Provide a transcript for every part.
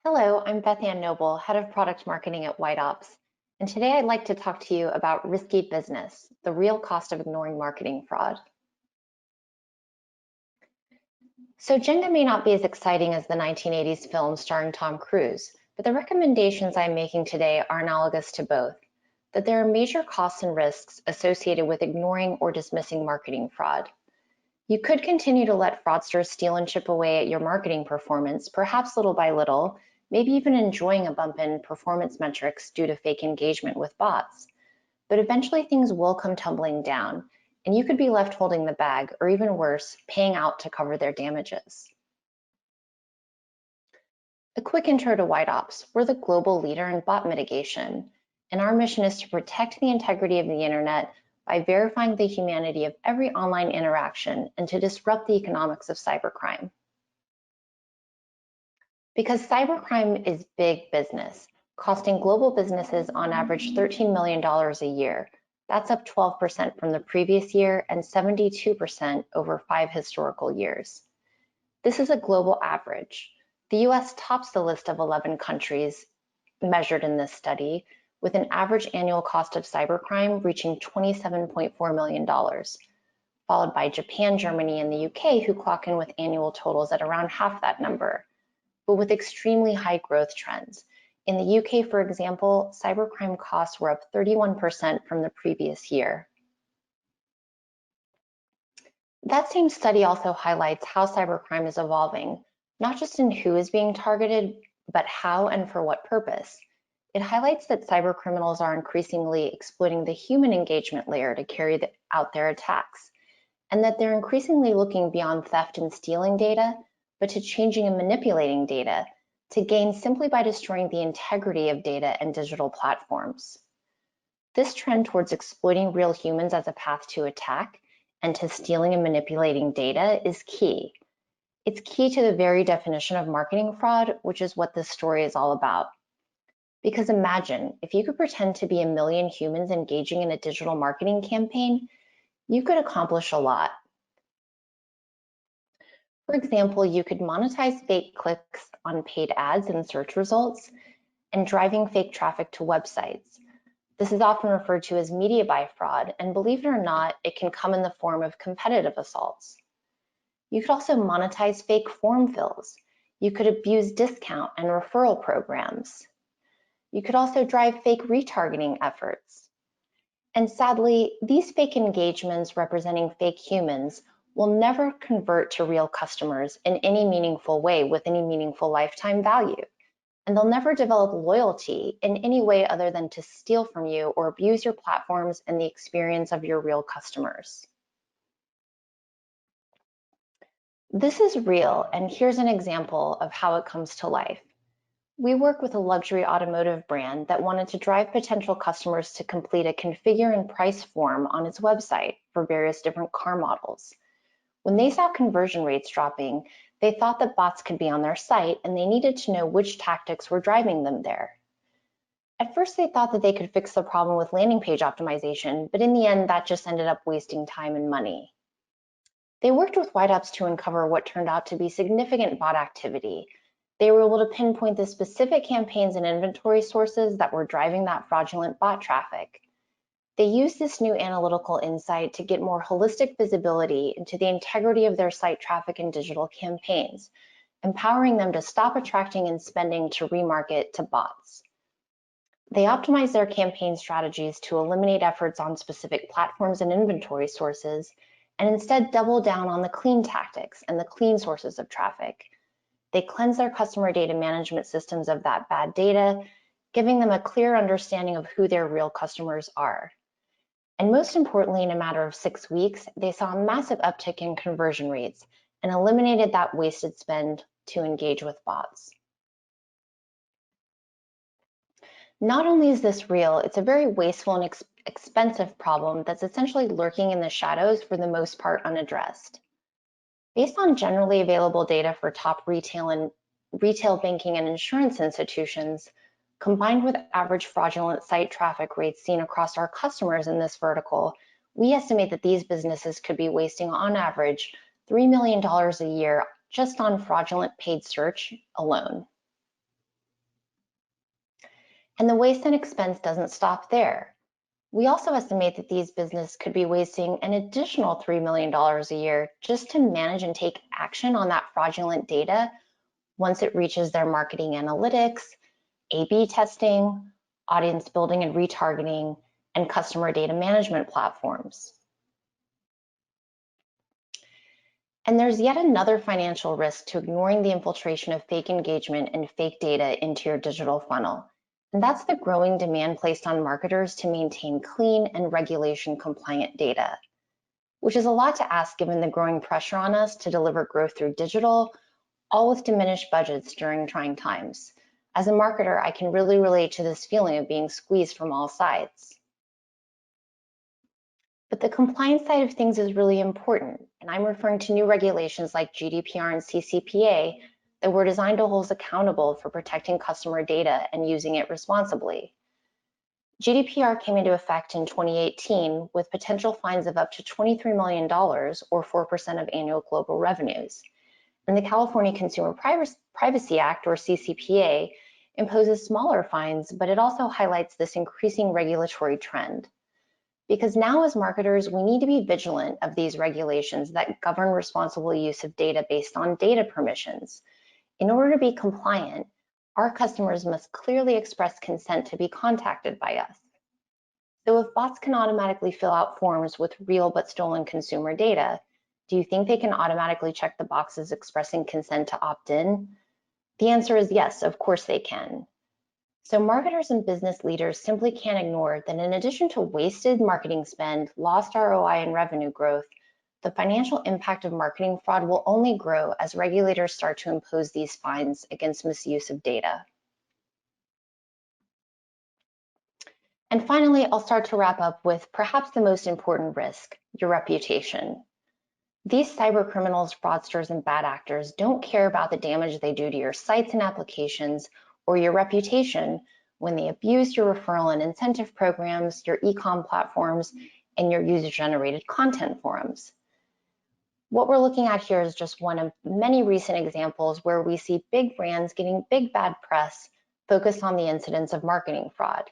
Hello, I'm Bethann Noble, Head of Product Marketing at White Ops, and today I'd like to talk to you about risky business, the real cost of ignoring marketing fraud. So Jenga may not be as exciting as the 1980s film starring Tom Cruise, but the recommendations I'm making today are analogous to both, that there are major costs and risks associated with ignoring or dismissing marketing fraud. You could continue to let fraudsters steal and chip away at your marketing performance, perhaps little by little, maybe even enjoying a bump in performance metrics due to fake engagement with bots. But eventually things will come tumbling down, and you could be left holding the bag, or even worse, paying out to cover their damages. A quick intro to White Ops. We're the global leader in bot mitigation, and our mission is to protect the integrity of the internet by verifying the humanity of every online interaction and to disrupt the economics of cybercrime. Because cybercrime is big business, costing global businesses on average $13 million a year. That's up 12% from the previous year and 72% over 5 historical years. This is a global average. The US tops the list of 11 countries measured in this study, with an average annual cost of cybercrime reaching $27.4 million, followed by Japan, Germany, and the UK, who clock in with annual totals at around half that number, but with extremely high growth trends. In the UK, for example, cybercrime costs were up 31% from the previous year. That same study also highlights how cybercrime is evolving, not just in who is being targeted, but how and for what purpose. It highlights that cybercriminals are increasingly exploiting the human engagement layer to carry out their attacks, and that they're increasingly looking beyond theft and stealing data, but to changing and manipulating data to gain simply by destroying the integrity of data and digital platforms. This trend towards exploiting real humans as a path to attack and to stealing and manipulating data is key. It's key to the very definition of marketing fraud, which is what this story is all about. Because imagine, if you could pretend to be a million humans engaging in a digital marketing campaign, you could accomplish a lot. For example, you could monetize fake clicks on paid ads and search results and driving fake traffic to websites. This is often referred to as media buy fraud, and believe it or not, it can come in the form of competitive assaults. You could also monetize fake form fills. You could abuse discount and referral programs. You could also drive fake retargeting efforts. And sadly, these fake engagements representing fake humans will never convert to real customers in any meaningful way with any meaningful lifetime value. And they'll never develop loyalty in any way other than to steal from you or abuse your platforms and the experience of your real customers. This is real, and here's an example of how it comes to life. We work with a luxury automotive brand that wanted to drive potential customers to complete a configure and price form on its website for various different car models. When they saw conversion rates dropping, they thought that bots could be on their site and they needed to know which tactics were driving them there. At first, they thought that they could fix the problem with landing page optimization, but in the end, that just ended up wasting time and money. They worked with White Ops to uncover what turned out to be significant bot activity. They were able to pinpoint the specific campaigns and inventory sources that were driving that fraudulent bot traffic. They used this new analytical insight to get more holistic visibility into the integrity of their site traffic and digital campaigns, empowering them to stop attracting and spending to remarket to bots. They optimized their campaign strategies to eliminate efforts on specific platforms and inventory sources, and instead double down on the clean tactics and the clean sources of traffic. They cleanse their customer data management systems of that bad data, giving them a clear understanding of who their real customers are. And most importantly, in a matter of 6 weeks, they saw a massive uptick in conversion rates and eliminated that wasted spend to engage with bots. Not only is this real, it's a very wasteful and expensive problem that's essentially lurking in the shadows, for the most part unaddressed. Based on generally available data for top retail banking and insurance institutions, combined with average fraudulent site traffic rates seen across our customers in this vertical, we estimate that these businesses could be wasting on average $3 million a year just on fraudulent paid search alone. And the waste and expense doesn't stop there. We also estimate that these businesses could be wasting an additional $3 million a year just to manage and take action on that fraudulent data once it reaches their marketing analytics, A/B testing, audience building and retargeting, and customer data management platforms. And there's yet another financial risk to ignoring the infiltration of fake engagement and fake data into your digital funnel. And that's the growing demand placed on marketers to maintain clean and regulation compliant data, which is a lot to ask given the growing pressure on us to deliver growth through digital, all with diminished budgets during trying times. As a marketer, I can really relate to this feeling of being squeezed from all sides. But the compliance side of things is really important, and I'm referring to new regulations like GDPR and CCPA that were designed to hold us accountable for protecting customer data and using it responsibly. GDPR came into effect in 2018 with potential fines of up to $23 million or 4% of annual global revenues. And the California Consumer Privacy Act, or CCPA, imposes smaller fines, but it also highlights this increasing regulatory trend. Because now as marketers, we need to be vigilant of these regulations that govern responsible use of data based on data permissions. In order to be compliant, our customers must clearly express consent to be contacted by us. So if bots can automatically fill out forms with real but stolen consumer data, do you think they can automatically check the boxes expressing consent to opt in? The answer is yes, of course they can. So marketers and business leaders simply can't ignore that in addition to wasted marketing spend, lost ROI, and revenue growth, the financial impact of marketing fraud will only grow as regulators start to impose these fines against misuse of data. And finally, I'll start to wrap up with perhaps the most important risk, your reputation. These cyber criminals, fraudsters, and bad actors don't care about the damage they do to your sites and applications or your reputation when they abuse your referral and incentive programs, your e-com platforms, and your user-generated content forums. What we're looking at here is just one of many recent examples where we see big brands getting big bad press focused on the incidence of marketing fraud.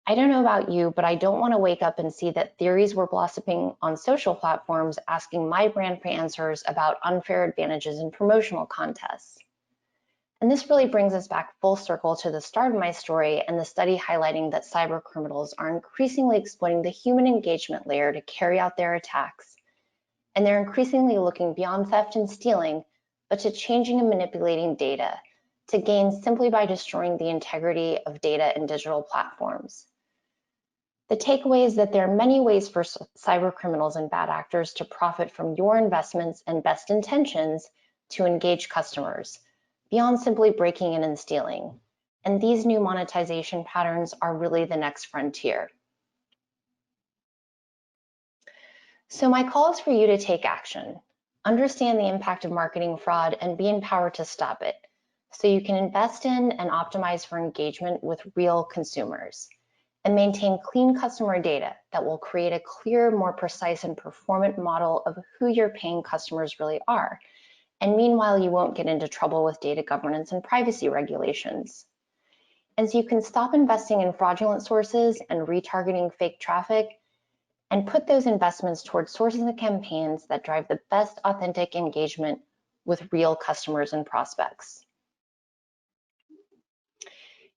I don't know about you, but I don't want to wake up and see that theories were blossoming on social platforms asking my brand for answers about unfair advantages in promotional contests. And this really brings us back full circle to the start of my story and the study highlighting that cyber criminals are increasingly exploiting the human engagement layer to carry out their attacks. And they're increasingly looking beyond theft and stealing, but to changing and manipulating data to gain simply by destroying the integrity of data in digital platforms. The takeaway is that there are many ways for cyber criminals and bad actors to profit from your investments and best intentions to engage customers, beyond simply breaking in and stealing. And these new monetization patterns are really the next frontier. So my call is for you to take action, understand the impact of marketing fraud, and be empowered to stop it, so you can invest in and optimize for engagement with real consumers, and maintain clean customer data that will create a clearer, more precise and performant model of who your paying customers really are. And meanwhile, you won't get into trouble with data governance and privacy regulations. And so you can stop investing in fraudulent sources and retargeting fake traffic and put those investments towards sources and campaigns that drive the best authentic engagement with real customers and prospects.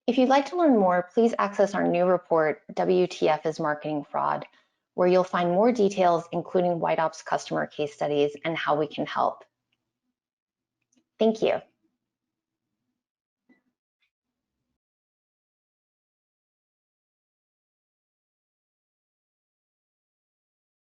If you'd like to learn more, please access our new report, WTF is Marketing Fraud, where you'll find more details, including White Ops customer case studies and how we can help. Thank you.